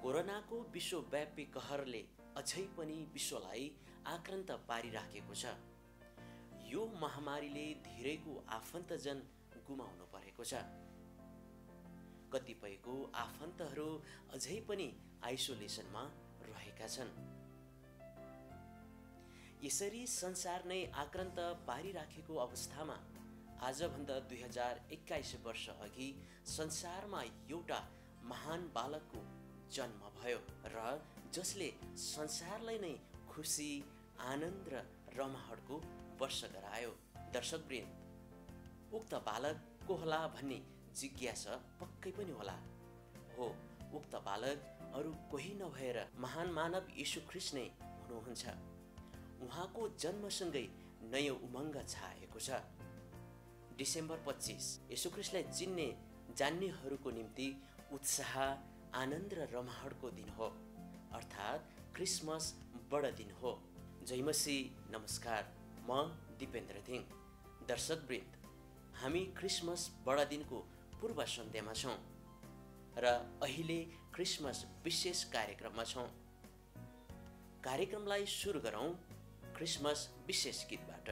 कोरोनाको विश्वव्यापी कहरले अझै पनि विश्वलाई आक्रान्त पारिराखेको छ। यो महामारीले धेरैको आफन्तजन गुमाउनु परेको छ। कतिपयको आफन्तहरू अझै पनि आइसोलेसनमा रहेका छन्। यसरी संसार नै आक्रान्त पारिराखेको अवस्थामा आजभन्दा 2021 वर्ष अघि संसारमा एउटा महान बालकको जन्म भयो र जसले संसारलाई नै खुसी, आनन्द र रमाहटको वर्ष गरायो। दर्शकवृन्द, उक्त बालक को होला भन्ने जिज्ञासा पक्कै पनि होला। हो, उक्त बालक अरू कोही नभएर महान मानव यीशु ख्रीष्ट नै हुनुहुन्छ। उहाँको जन्मसँगै नयाँ उमङ्ग छाएको छ। डिसेम्बर 25 यीशु ख्रीष्टलाई चिन्ने जान्नेहरूको निम्ति उत्साह, आनन्द र रमाहटको दिन हो, अर्थात् क्रिसमस बडदिन हो। जय मसीह, नमस्कार। म दिपेन्द्र थिङ। दर्शकवृन्द, हामी क्रिसमस बडदिनको पूर्व सन्ध्यामा छौँ र अहिले क्रिसमस विशेष कार्यक्रममा छौँ। कार्यक्रमलाई सुरु गरौँ क्रिसमस विशेष गीतबाट।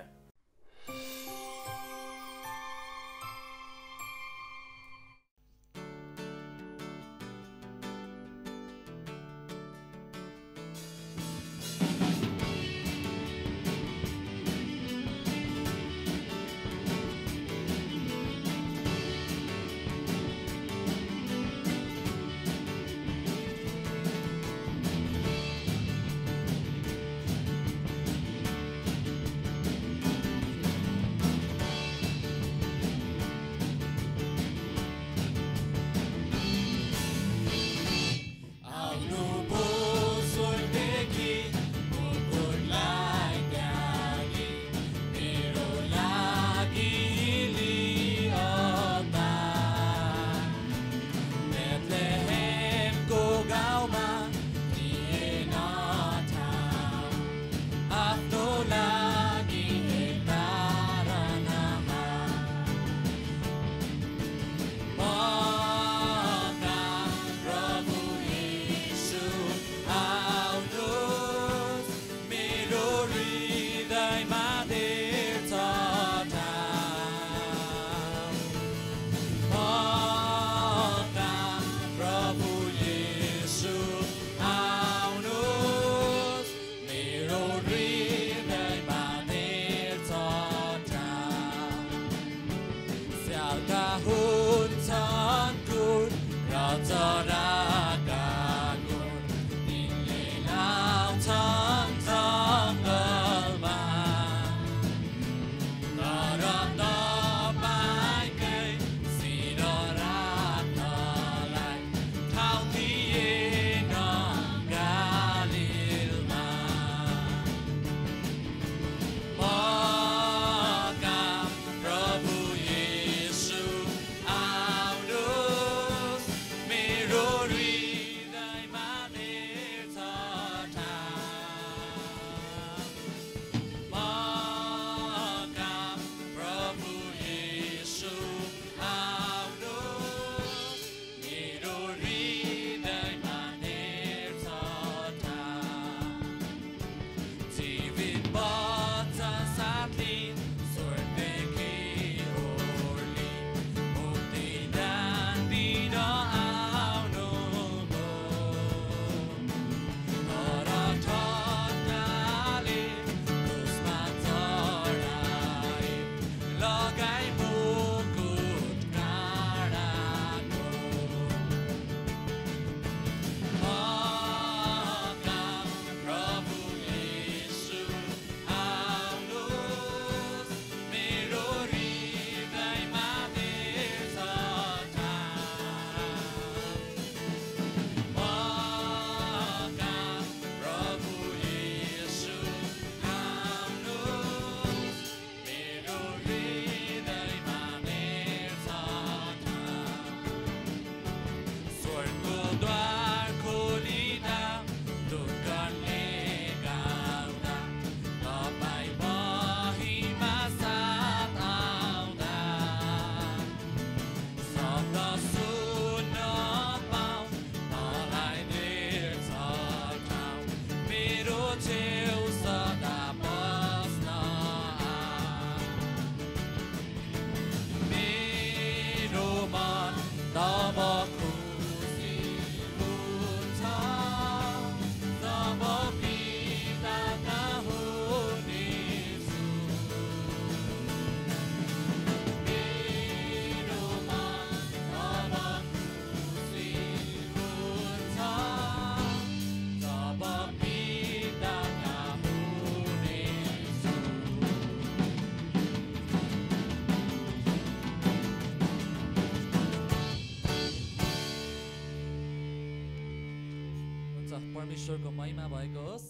हुन्छ परमेश्वरको महिमा भएको होस्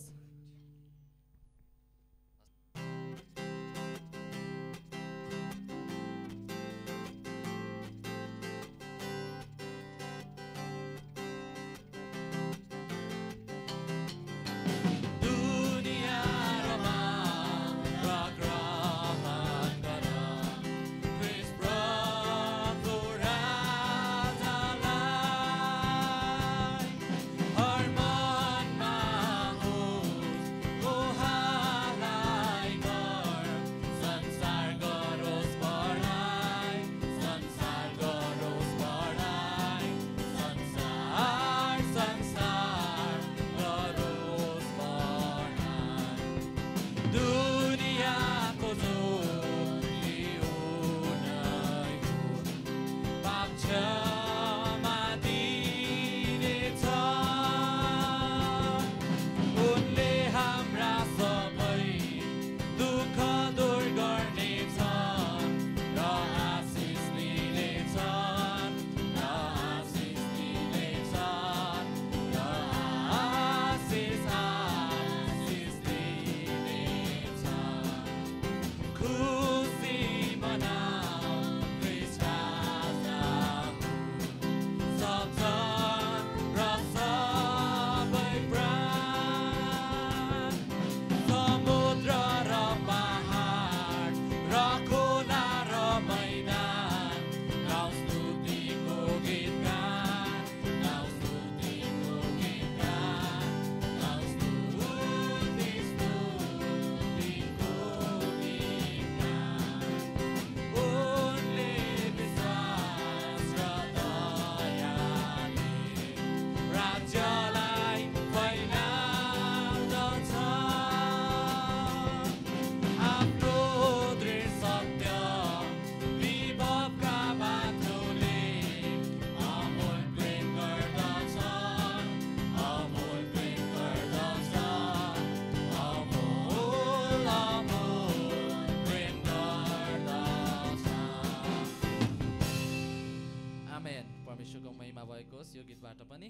यो गीतबाट पनि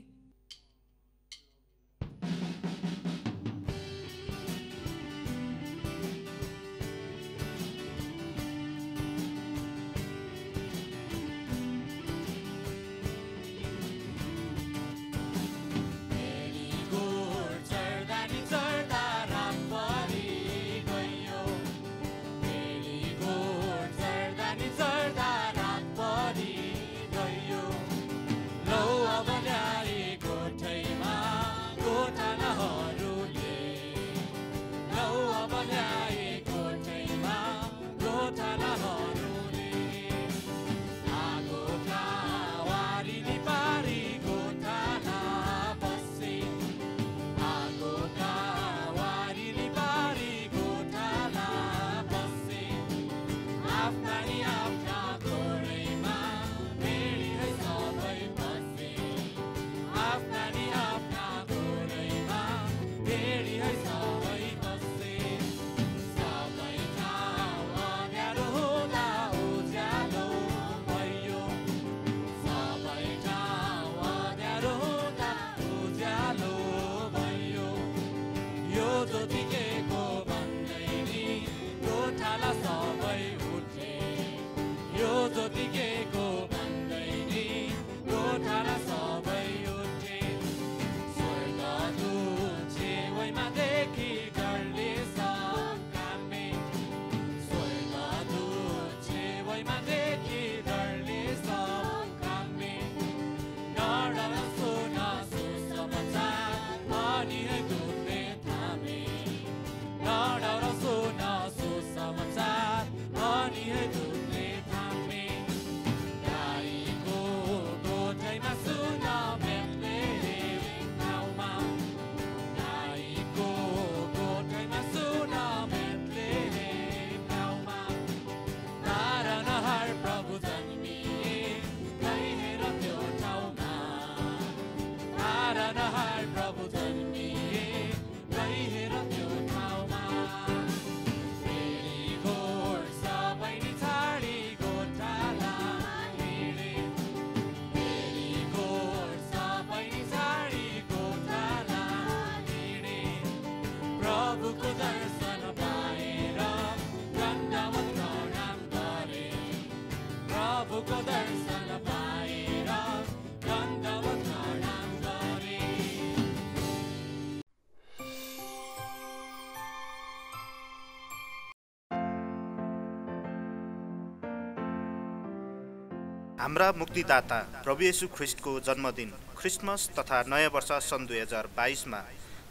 हाम्रा मुक्तिदाता प्रभु येशू ख्रिस्टको जन्मदिन क्रिसमस तथा नयाँ वर्ष सन् 2022मा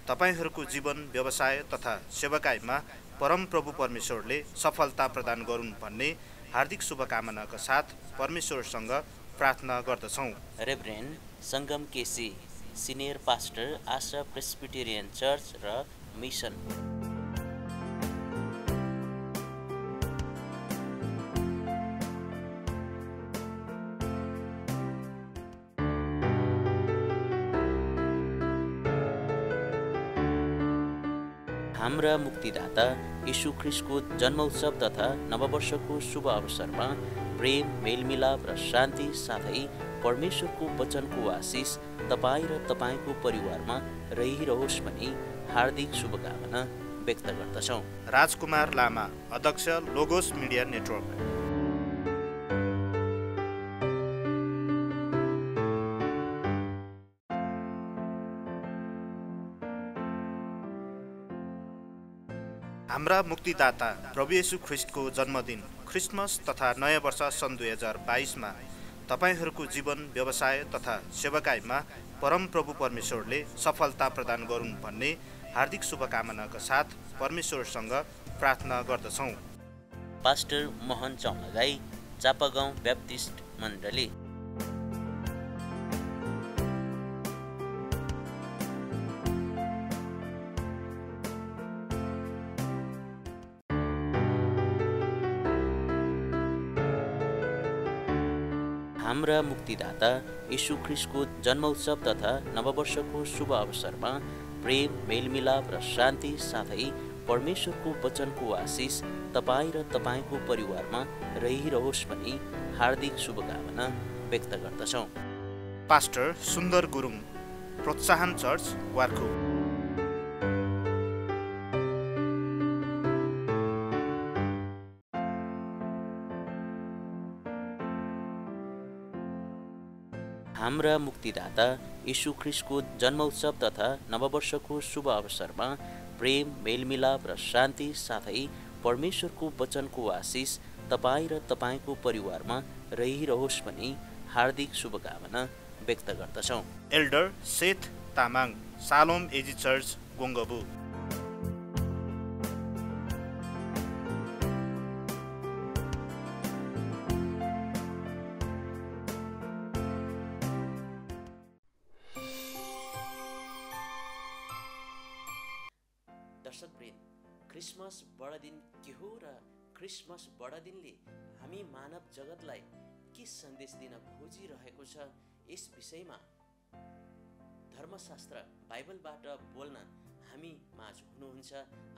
तपाईहरूको जीवन, व्यवसाय तथा सेवाकाईमा परमप्रभु परमेश्वरले सफलता प्रदान गरून् भन्ने हार्दिक शुभकामनाका साथ परमेश्वरसँग प्रार्थना गर्दछौँ। रेभरेन्ड सङ्गम केसी, सिनियर पास्टर, आशा प्रेस्बिटेरियन चर्च र मिसन। हाम्रा मुक्तिदाता यीशु ख्रिस्टको जन्मोत्सव तथा नववर्षको शुभ अवसरमा प्रेम, मेलमिलाप र शान्ति साथै परमेश्वरको वचनको आशिष तपाईँ र तपाईँको परिवारमा रहिरहोस् भनी हार्दिक शुभकामना व्यक्त गर्दछौँ। राजकुमार लामा, अध्यक्ष, लोगोस मिडिया नेटवर्क। हाम्रा मुक्तिदाता प्रभु येशू ख्रिस्टको जन्मदिन क्रिसमस तथा नयाँ वर्ष सन् 2022मा तपाईहरूको जीवन, व्यवसाय तथा सेवाकाईमा परमप्रभु परमेश्वरले सफलता प्रदान गरून् भन्ने हार्दिक शुभकामनाका साथ परमेश्वरसँग प्रार्थना गर्दछौँ। पास्टर मोहन चौलागाई, चापागाउँ ब्याप्टिस्ट मण्डली। हाम्रा मुक्तिदाता यीशु ख्रिस्टको जन्मोत्सव तथा नववर्षको शुभ अवसरमा प्रेम, मेलमिलाप र शान्ति साथै परमेश्वरको वचनको आशिष तपाईँ र तपाईँको परिवारमा रहिरहोस् भनी हार्दिक शुभकामना व्यक्त गर्दछौँ। पास्टर सुन्दर गुरुङ, प्रोत्साहन चर्च, वार्खु। हाम्रा मुक्तिदाता यीशु ख्रिस्टको जन्मोत्सव तथा नववर्षको शुभ अवसरमा प्रेम, मेलमिलाप र शान्ति साथै परमेश्वरको वचनको आशिष तपाईँ र तपाईँको परिवारमा रहिरहोस् भनी हार्दिक शुभकामना व्यक्त गर्दछौँ। एल्डर सेठ तामाङ, सालोम एजी चर्च, गोङ्गबु। दर्शकवृन्द, क्रिसमस बढादिन के हो र क्रिसमस बढादिनले हामी मानव जगतलाई के सन्देश दिन खोजिरहेको छ, यस विषयमा धर्मशास्त्र बाइबलबाट बोल्न हामी माझ हुनुहुन्छ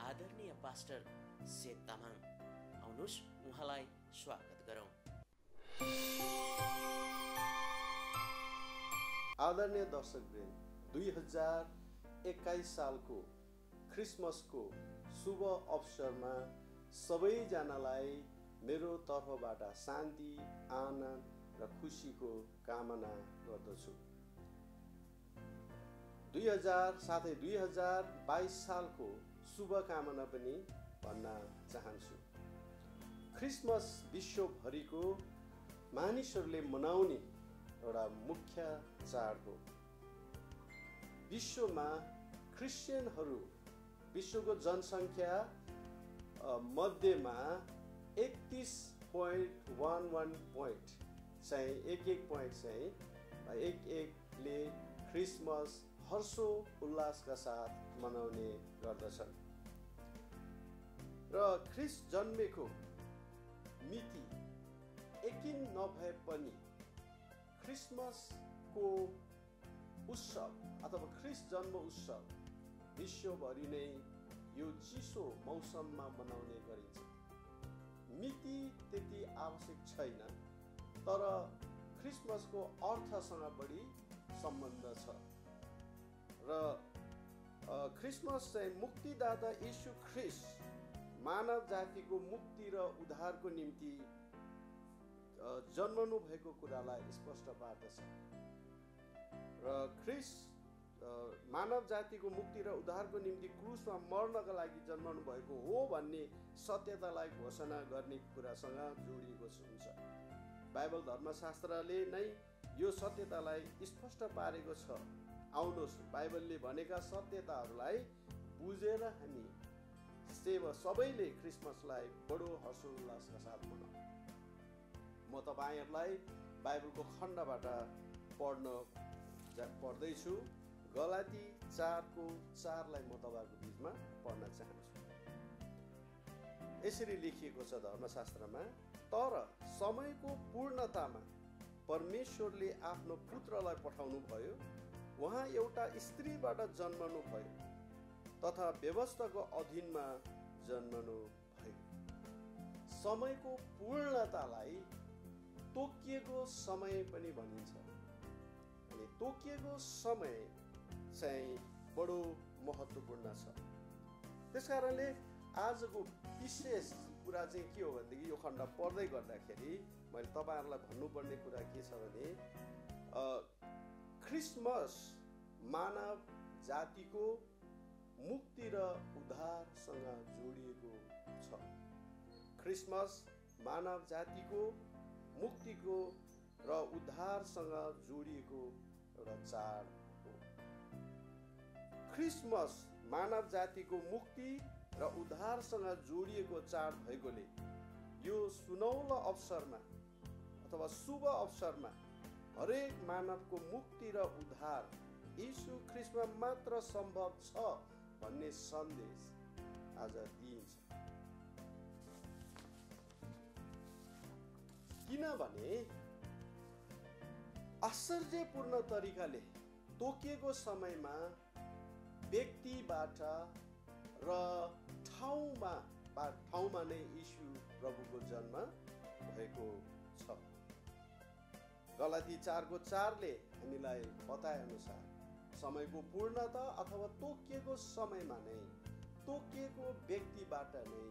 आदरणीय पास्टर सेठ तामाङ। आउनुहोस् उहाँलाई स्वागत गरौँ। आदरणीय दर्शकवृन्द, 2021 सालको क्रिसमसको शुभ अवसरमा सबैजनालाई मेरो तर्फबाट शान्ति, आनन्द र खुसीको कामना गर्दछु। 2022 सालको शुभकामना पनि भन्न चाहन्छु। क्रिसमस विश्वभरिको मानिसहरूले मनाउने एउटा मुख्य चाड हो। विश्वमा क्रिस्चियनहरू विश्वको जनसङ्ख्या मध्येमा 31.11 पोइन्ट चाहिँ एक एकले क्रिसमस हर्षो उल्लासका साथ मनाउने गर्दछन्। र ख्रिस्ट जन्मेको मिति यकिन नभए पनि क्रिसमसको उत्सव अथवा ख्रिस्ट जन्म उत्सव विश्वभरि नै यो चिसो मौसममा मनाउने गरिन्छ। मिति त्यति आवश्यक छैन, तर क्रिसमसको अर्थसँग बढी सम्बन्ध छ। र क्रिसमस चाहिँ मुक्तिदाता यीशु ख्रिस्ट मानव जातिको मुक्ति र उद्धारको निम्ति जन्मनु भएको कुरालाई स्पष्ट पार्दछ। र ख्रिस्ट मानव जातिको मुक्ति र उद्धारको निम्ति क्रुसमा मर्नका लागि जन्मनु भएको हो भन्ने सत्यतालाई घोषणा गर्ने कुरासँग जोडिएको हुन्छ। बाइबल धर्मशास्त्रले नै यो सत्यतालाई स्पष्ट पारेको छ। आउनुहोस् बाइबलले भनेका सत्यताहरूलाई बुझेर हामी सबैले क्रिसमसलाई बडो हर्षोल्लासका साथ मनाउँ। म तपाईँहरूलाई बाइबलको खण्डबाट पढ्दैछु। गलाती 4:4लाई म तपाईँहरूको बिचमा पढ्न चाहन्छु। यसरी लेखिएको छ धर्मशास्त्रमा, तर समयको पूर्णतामा परमेश्वरले आफ्नो पुत्रलाई पठाउनु भयो। उहाँ एउटा स्त्रीबाट जन्मनु भयो तथा व्यवस्थाको अधीनमा जन्मनु भयो। समयको पूर्णतालाई तोकिएको समय पनि भनिन्छ। अनि तोकिएको समय चाहिँ बडो महत्त्वपूर्ण छ। त्यसकारणले आजको विशेष कुरा चाहिँ के हो भनेदेखि यो खण्ड पढ्दै गर्दाखेरि मैले तपाईँहरूलाई भन्नुपर्ने कुरा के छ भने क्रिसमस मानव जातिको मुक्ति र उद्धारसँग जोडिएको छ। क्रिसमस मानव जातिको मुक्तिको र उद्धारसँग जोडिएको एउटा चाड हो। क्रिसमस मानव जातिको मुक्ति र उद्धारसँग जोडिएको चाड भएकोले यो सुनौलो अवसरमा अथवा शुभ अवसरमा हरेक मानवको मुक्ति र उद्धार यीशु ख्रीष्टमा मात्र सम्भव छ भन्ने सन्देश आज दिइन्छ। किनभने आश्चर्यपूर्ण तरिकाले तोकिएको समयमा व्यक्तिबाट र ठाउँमा नै यीशु प्रभुको जन्म भएको छ। गलाती 4:4ले हामीलाई बताए अनुसार समयको पूर्णता अथवा तोकिएको समयमा नै, तोकिएको व्यक्तिबाट नै,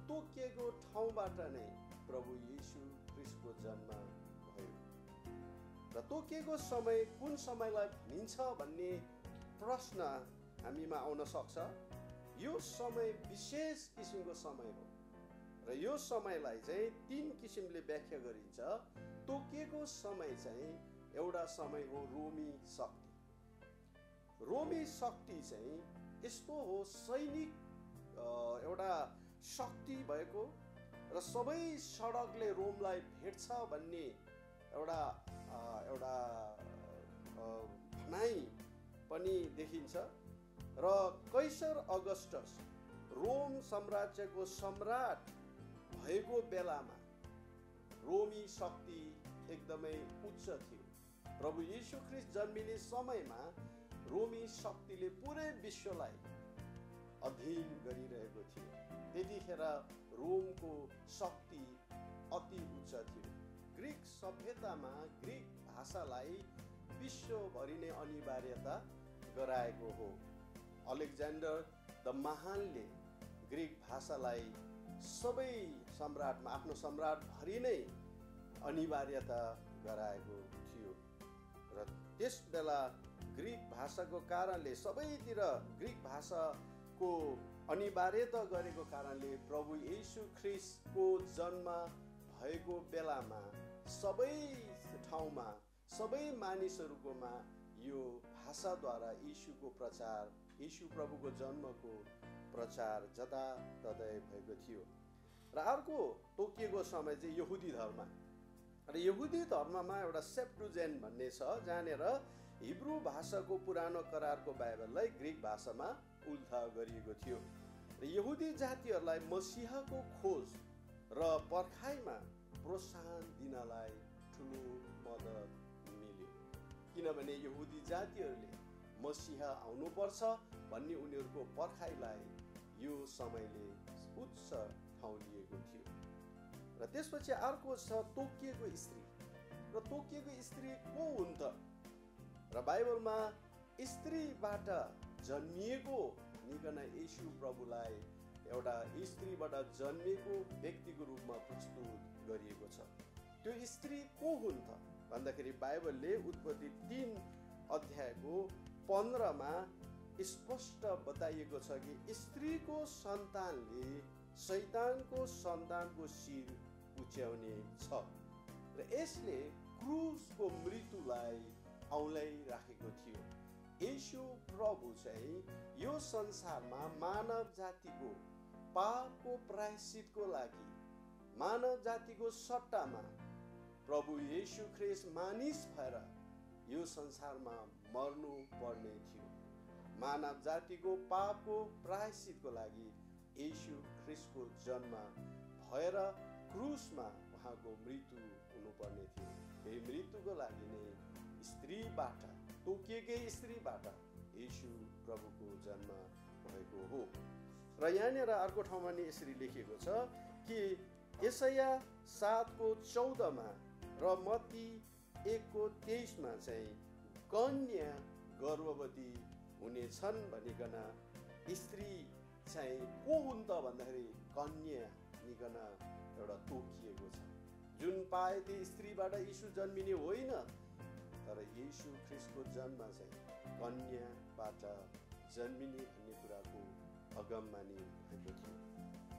तोकिएको ठाउँबाट नै प्रभु यीशु ख्रीष्टको जन्म भयो। र तोकिएको समय कुन समयलाई भनिन्छ भन्ने प्रश्न हामीमा आउन सक्छ। यो समय विशेष किसिमको समय हो र यो समयलाई चाहिँ 3 किसिमले व्याख्या गरिन्छ। तोकिएको समय चाहिँ एउटा समय हो रोमी शक्ति। रोमी शक्ति चाहिँ यस्तो हो, सैनिक एउटा शक्ति भएको र सबै सडकले रोमलाई भेट्छ भन्ने एउटा भनाइ पनि देखिन्छ। र कैसर अगस्टस रोम साम्राज्यको सम्राट भएको बेलामा रोमी शक्ति एकदमै उच्च थियो। प्रभु यीशु ख्रीष्ट जन्मिने समयमा रोमी शक्तिले पुरै विश्वलाई अधीन गरिरहेको थियो। त्यतिखेर रोमको शक्ति अति उच्च थियो। ग्रिक सभ्यतामा ग्रिक भाषालाई विश्वभरि नै अनिवार्यता गराएको हो। अलेक्जेन्डर द महानले ग्रिक भाषालाई सबै सम्राटमा, आफ्नो सम्राटभरि नै अनिवार्यता गराएको थियो। र त्यस बेला ग्रिक भाषाको कारणले, सबैतिर ग्रिक भाषाको अनिवार्यता गरेको कारणले प्रभु यीशु ख्रीष्टको जन्म भएको बेलामा सबै ठाउँमा, सबै मानिसहरूकोमा यो भाषाद्वारा यीशुको प्रचार, यीशु प्रभुको जन्मको प्रचार जताततै भएको थियो। र अर्को तोकिएको समय चाहिँ यहुदी धर्म। र यहुदी धर्ममा एउटा सेप्टुजेन्ट भन्ने छ, जहाँनिर हिब्रू भाषाको पुरानो करारको बाइबललाई ग्रिक भाषामा उल्था गरिएको थियो। र यहुदी जातिहरूलाई मसीहको खोज र पर्खाइमा प्रोत्साहन दिनलाई ठुलो मद्दत मिल्यो। किनभने यहुदी जातिहरूले मसीह आउनुपर्छ भन्ने उनीहरूको पर्खाइलाई यो समयले उच्च ठाउँ लिएको थियो। र त्यसपछि अर्को छ तोकिएको स्त्री। र तोकिएको स्त्री को हुन् त? र बाइबलमा स्त्रीबाट जन्मिएको निकन यीशु प्रभुलाई एउटा स्त्रीबाट जन्मिएको व्यक्तिको रूपमा प्रस्तुत गरिएको छ। त्यो स्त्री को हुन् त भन्दाखेरि बाइबलले उत्पत्ति 3:15मा स्पष्ट बताइएको छ कि स्त्रीको सन्तानले शैतानको सन्तानको शिर उच्याउने छ। र र यसले क्रुसको मृत्युलाई औँल्याइराखेको थियो। येशू प्रभु चाहिँ यो संसारमा मानव जातिको पापको प्रायश्चितको लागि मानव जातिको सट्टामा प्रभु येशू ख्रीष्ट मानिस भएर यो संसारमा मर्नु पर्ने थियो। मानव जातिको पापको प्रायश्चितको लागि येशू ख्रीष्टको जन्म भएर क्रुसमा उहाँको मृत्यु हुनुपर्ने थियो। यही मृत्युको लागि नै स्त्रीबाट, तोकिएकै स्त्रीबाट येशू प्रभुको जन्म भएको हो। र यहाँनिर अर्को ठाउँमा नि यसरी लेखिएको छ कि यशाया 7:14 र मत्ती 1:23 चाहिँ कन्या गर्भवती हुनेछन् भनिकन स्त्री चाहिँ को हुन् त भन्दाखेरि कन्या निकन एउटा तोकिएको छ। जुन पाए त्यो स्त्रीबाट यीशु जन्मिने होइन, तर यीशु ख्रीष्टको जन्म चाहिँ कन्याबाट जन्मिने भन्ने कुराको अगमबानी भएको थियो।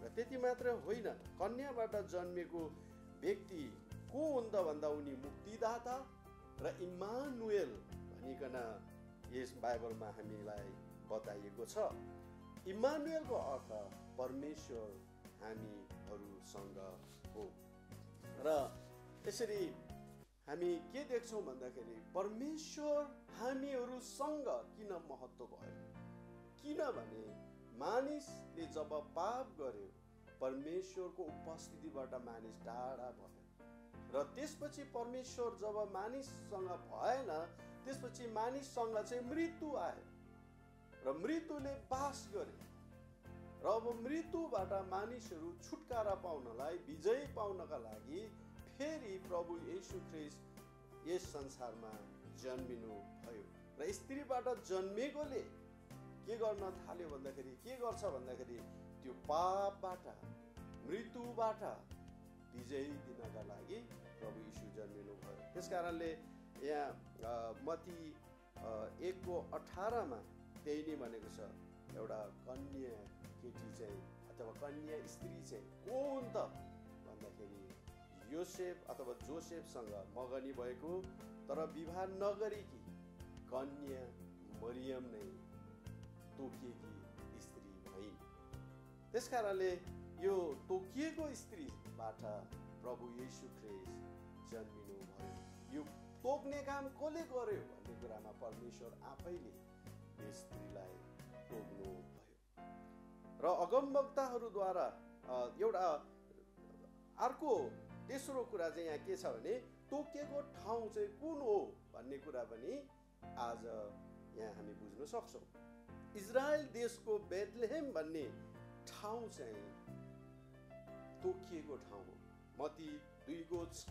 र त्यति मात्र होइन, कन्याबाट जन्मेको व्यक्ति को हुन् त भन्दा उनी मुक्तिदाता र इम्मानुएल भनिकन यस बाइबलमा हामीलाई बताइएको छ। इम्मानुएलको अर्थ परमेश्वर हामीहरूसँग हो। र यसरी हामी के देख्छौँ भन्दाखेरि परमेश्वर हामीहरूसँग किन महत्त्व भयो? किनभने मानिसले जब पाप गर्यो, परमेश्वरको उपस्थितिबाट मानिस टाढा भयो र त्यसपछि परमेश्वर जब मानिससँग भएन, त्यसपछि मानिससँग चाहिँ मृत्यु आयो र मृत्युले बास गर्यो। र अब मृत्युबाट मानिसहरू छुटकारा पाउनलाई, विजय पाउनका लागि फेरि प्रभु येशू ख्रीष्ट यस संसारमा जन्मिनु भयो। र स्त्रीबाट जन्मेकोले के गर्न थाल्यो भन्दाखेरि के गर्छ भन्दाखेरि त्यो पापबाट, मृत्युबाट विजय दिनका लागि प्रभु यीशु जन्मिनु भयो। त्यसकारणले यहाँ मत्ती 1:18 त्यही नै भनेको छ, एउटा कन्या केटी चाहिँ अथवा कन्या स्त्री चाहिँ को हुन् त भन्दाखेरि योसेफ अथवा जोसेफसँग मगनी भएको तर विवाह नगरेकी कन्या मरियम नै तोकिएकी स्त्री भइन्। त्यसकारणले यो तोकिएको स्त्रीबाट प्रभु येशू ख्रीष्ट जन्मिनु भयो। यो तोक्ने काम कसले गर्यो भन्ने कुरामा परमेश्वर आफैले यस स्त्रीलाई तोक्नु भयो। र अगमवक्ताहरूद्वारा एउटा अर्को तेस्रो कुरा चाहिँ यहाँ के छ भने तोकिएको ठाउँ चाहिँ कुन हो भन्ने कुरा पनि आज यहाँ हामी बुझ्न सक्छौँ। इजरायल देशको बेथलेहेम भन्ने ठाउँ चाहिँ तोकिएको ठाउँ हो। मत्ती 2:6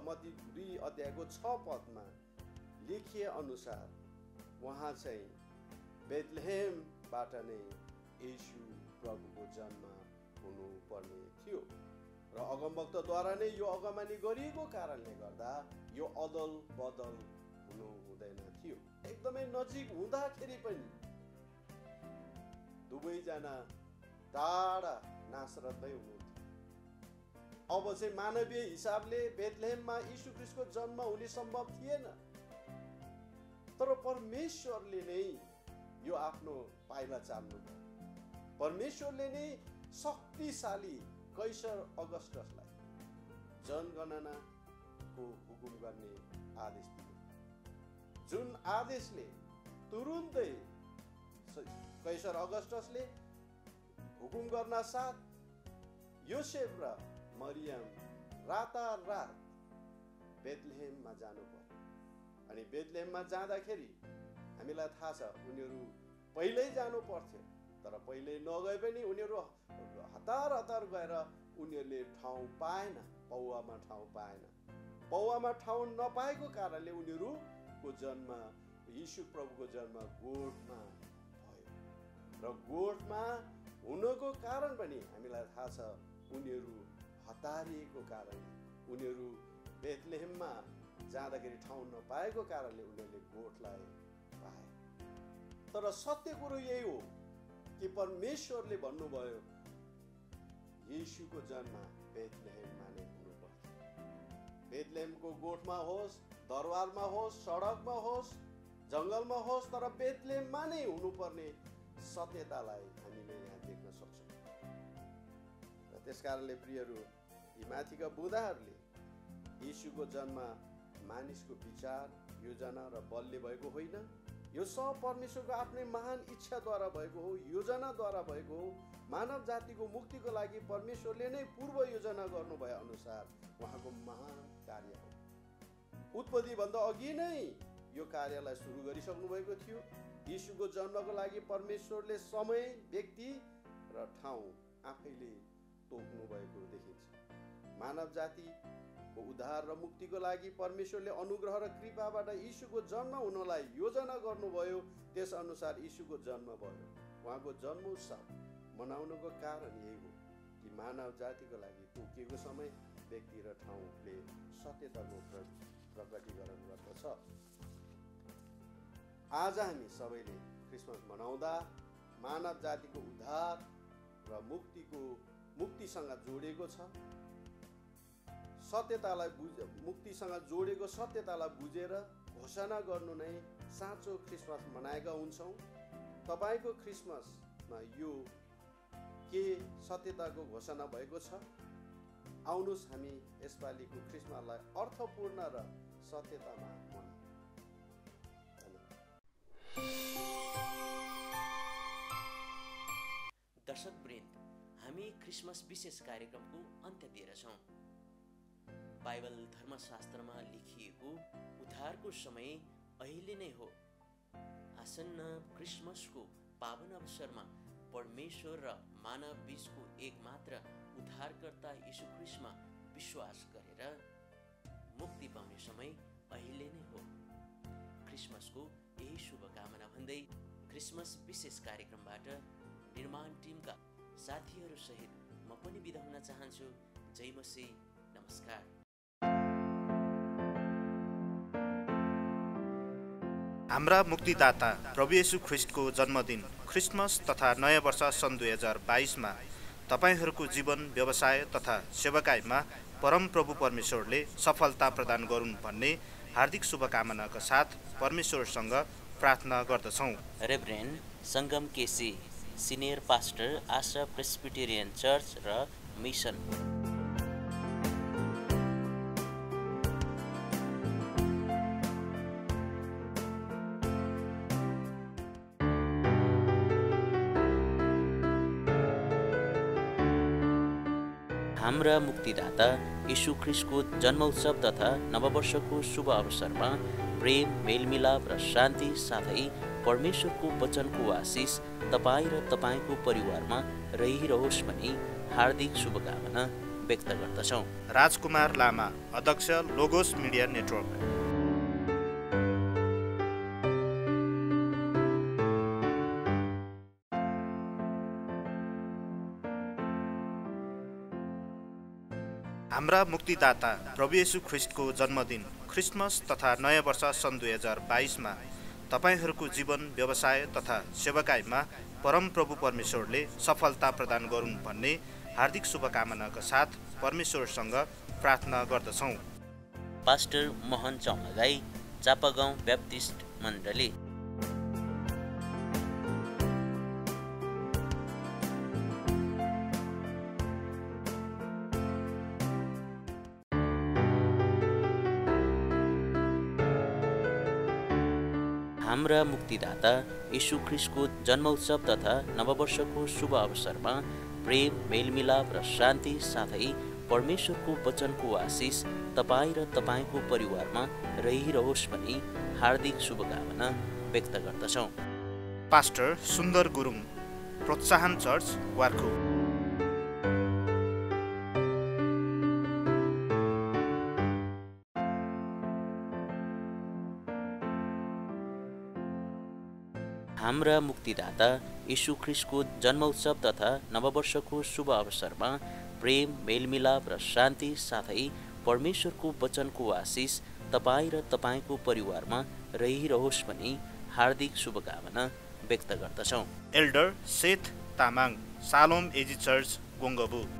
मत्ती 2:6 लेखिए अनुसार वहाँ चाहिँ बेथलेहेमबाट नै येशू प्रभुको जन्म हुनुपर्ने थियो र अगमवक्ताद्वारा नै यो अगमनी गरिएको कारणले गर्दा यो अदल बदल हुनु हुँदैन थियो। एकदमै नजिक हुँदाखेरि पनि दुवैजना टाढा नासरतमै हुनुहुन्थ्यो। अब चाहिँ मानवीय हिसाबले बेथलेहेममा यीशु ख्रीष्टको जन्म हुने सम्भव थिएन, तर परमेश्वरले नै यो आफ्नो पाइला चाल्नु भयो। परमेश्वरले नै शक्तिशाली कैसर अगस्टसलाई जनगणनाको हुकुम गर्ने आदेश दियो, जुन आदेशले तुरुन्तै कैसर अगस्टसले हुकुम गर्न साथ योसेफ र मरियम रातारात बेथलेहेममा जानु पर्यो। अनि बेथलेहेममा जाँदाखेरि हामीलाई थाहा छ उनीहरू पहिल्यै जानु पर्थ्यो, तर पहिल्यै नगए पनि उनीहरू हतार हतार गएर उनीहरूले ठाउँ पाएन, पौवामा ठाउँ पाएन। पौवामा ठाउँ नपाएको कारणले उनीहरूको जन्म, यीशु प्रभुको जन्म गोठमा भयो र गोठमा हुनको कारण पनि हामीलाई थाहा छ उनीहरू हतारिएको कारणले, उनीहरू बेथलेहेममा जाँदाखेरि ठाउँ नपाएको कारणले उनीहरूले गोठलाई पाए। तर सत्य कुरो यही हो कि परमेश्वरले भन्नुभयो येशूको जन्म बेथलेहेममा नै हुनुपर्छ। बेथलेहेमको गोठमा होस्, दरबारमा होस्, सडकमा होस्, जङ्गलमा होस्, तर बेथलेहेममा नै हुनुपर्ने सत्यतालाई हामीले यहाँ देख्न सक्छौँ। र त्यसकारणले प्रियहरू, यी माथिका बुँदाहरूले यीशुको जन्म मानिसको विचार, योजना र बलले भएको होइन, यो सब परमेश्वरको आफ्नै महान इच्छाद्वारा भएको हो, योजनाद्वारा भएको हो। मानव जातिको मुक्तिको लागि परमेश्वरले नै पूर्व योजना गर्नुभए अनुसार उहाँको महान कार्य हो। उत्पत्तिभन्दा अघि नै यो कार्यलाई सुरु गरिसक्नु भएको थियो। यीशुको जन्मको लागि परमेश्वरले समय, व्यक्ति र ठाउँ आफैले तोक्नु भएको देखिन्छ। मानव जातिको उद्धार र मुक्तिको लागि परमेश्वरले अनुग्रह र कृपाबाट यीशुको जन्म हुनलाई योजना गर्नुभयो। त्यस अनुसार यीशुको जन्म भयो। उहाँको जन्मोत्सव मनाउनुको कारण यही हो कि मानव जातिको लागि तोकिएको समय, व्यक्ति र ठाउँले सत्यताको प्रकटीकरण गर्दछ। आज हामी सबैले क्रिसमस मनाउँदा मानव जातिको उद्धार र मुक्तिसँग जोडेको छ। मुक्तिसँग जोडेको सत्यतालाई बुझेर घोषणा गर्नु नै साँचो क्रिसमस मनाएका हुन्छौँ। तपाईँको क्रिसमसमा यो के सत्यताको घोषणा भएको छ? आउनुहोस् हामी यसपालिको क्रिसमसलाई अर्थपूर्ण र सत्यतामा मनाउँ। दर्शकवृन्द, हामी क्रिसमस विशेष कार्यक्रमको अन्त्यतिर छौँ। बाइबल धर्मशास्त्रमा लेखिएको उद्धारको समय अहिले नै हो। आसन्न क्रिसमसको पावन अवसरमा परमेश्वर र मानव बीचको एकमात्र उद्धारकर्ता यीशु ख्रीष्टमा विश्वास गरेर मुक्ति पाउने समय अहिले नै हो। क्रिसमसको यही शुभकामना भन्दै क्रिसमस विशेष कार्यक्रमबाट निर्माण टिमका साथीहरू सहित म पनि बिदा हुन चाहन्छु। जय मसीह, नमस्कार। हाम्रा मुक्तिदाता प्रभु येशू ख्रीष्टको जन्मदिन क्रिसमस तथा नयाँ वर्ष सन् 2022मा तपाईहरूको जीवन, व्यवसाय तथा सेवाकाईमा परम प्रभु परमेश्वरले सफलता प्रदान गरून् भन्ने हार्दिक शुभकामनाका साथ परमेश्वरसँग प्रार्थना गर्दछौँ। रेभरेन्ड सङ्गम केसी, सिनियर पास्टर, आशा प्रेस्बिटेरियन चर्च र मिसन। हाम्रा मुक्तिदाता यीशु ख्रीष्टको जन्मोत्सव तथा नववर्षको शुभ अवसरमा प्रेम, मेलमिलाप र शान्ति साथै परमेश्वरको वचनको आशिष तपाईँ र तपाईँको परिवारमा रहिरहोस् भनी हार्दिक शुभकामना व्यक्त गर्दछौँ। राजकुमार लामा, अध्यक्ष, लोगोस मिडिया नेटवर्क। हाम्रा मुक्तिदाता प्रभु येशू ख्रीष्टको जन्मदिन क्रिसमस तथा नयाँ वर्ष सन् 2022मा तपाईहरूको जीवन, व्यवसाय तथा सेवाकाईमा परम प्रभु परमेश्वरले सफलता प्रदान गरून् भन्ने हार्दिक शुभकामनाका साथ परमेश्वरसँग प्रार्थना गर्दछौँ। पास्टर मोहन चौलागाई, चापागाउँ ब्याप्टिस्ट मण्डली। हाम्रा मुक्तिदाता यीशु ख्रीष्टको जन्मोत्सव तथा नववर्षको शुभ अवसरमा प्रेम, मेलमिलाप र शान्ति साथै परमेश्वरको वचनको आशिष तपाईँ र तपाईँको परिवारमा रहिरहोस् भनी हार्दिक शुभकामना व्यक्त गर्दछौँ। पास्टर सुन्दर गुरुङ, प्रोत्साहन चर्च, वार्खु। हाम्रा मुक्तिदाता यीशु ख्रीष्टको जन्मोत्सव तथा नववर्षको शुभ अवसरमा प्रेम, मेलमिलाप र शान्ति साथै परमेश्वरको वचनको आशिष तपाईँ र तपाईँको परिवारमा रहिरहोस् भनी हार्दिक शुभकामना व्यक्त गर्दछौँ। एल्डर सेठ तामाङ, सालोम एजी चर्च, गोङ्गबु।